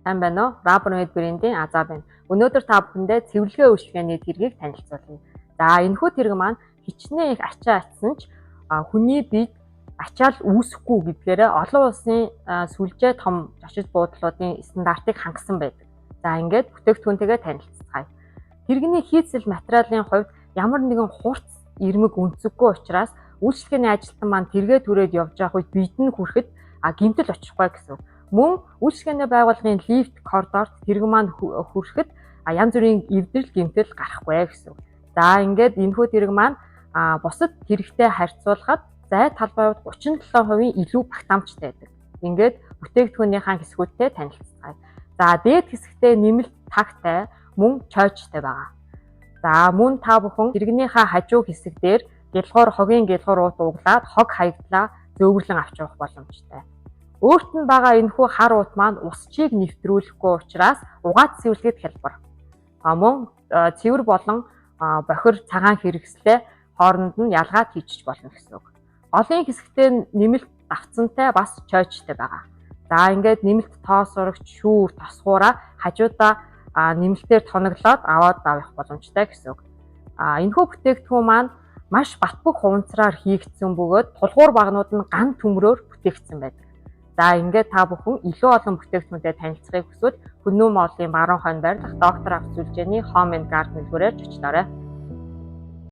Сайн байна уу? Rubbermaid брендийн Азаа байна. Өнөөдөр та бүхэндээ цэвэрлэгээ үйлчилгээний тэргийг танилцуулна. За энэхүү тэрэг маань хичнээн их ачаа атсан ч хүний биед ачаал үүсэхгүй гэдгээр олон улсын сүлжээ том зочид буудлуудын стандартыг хангасан байдаг. За ингээд бүтээгдэхүүнтэйгээ танилццгаая. Тэрэгний хийцэл материалын хувьд ямар нэгэн хурц ирмэг өнцөггүй учраас үйлчилгээний ажилтан маань тэргээ түрээд явж явах үед биед нь хүрэхэд гэмтэл очихгүй гэсэн. Мөн үйлчилгээний байгууллагын лифт коридорт тэрэг маань хүрэхэд янз бүрийн эвдрэл гэмтэл гарахгүй гэсэн. За ингээд энэхүү тэрэг маань бусад тэрэгтэй харьцуулахад зай талбайд 37% илүү багтаамжтай байдаг. Ингээд бүтээгдэхүүнийхээ хэсгүүдтэй танилццгаая. За дээд хэсэгтээ нэмэлт тагтай мөн чойчтой байгаа. За мөн та бүхэн тэрэгнийхээ хажуу хэсэг дээр гялгуур хогийн гялгуур уут углаад хог хаягдлаа зөөвөрлөн авч явах боломжтой. Өөрт нь байгаа энэхүү хар уут маань усчийг нэвтрүүлэхгүй учраас угаад цэвэрлэгэд хялбар. Мөн цэвэр болон бохир цагаан хэрэгслээ хооронд нь ялгаад хийчих болно гэсэн үг. Голын хэсэгтээ нэмэлт давцантай бас чойчтой байгаа. За ингээд нэмэлт тоо сурагч шүүр тосгуураа хажуудаа нэмэлтээр тоноглоод аваад авах боломжтой гэсэн үг. Энэхүү бүтээгдэхүүн маань маш батбэг хуванцраар хийгдсэн бөгөөд тулгуур багнууд нь ган төмрөөр бүтээгдсэн байдаг. За ингээд та бүхэн илүү олон бүтээгдэхүүнтэй танилцахыг хүсвэл Хүннү Моллын баруун хойно байрлах доктор авч сүлжээний Home and Garden дэлгүүрээр очлоорой.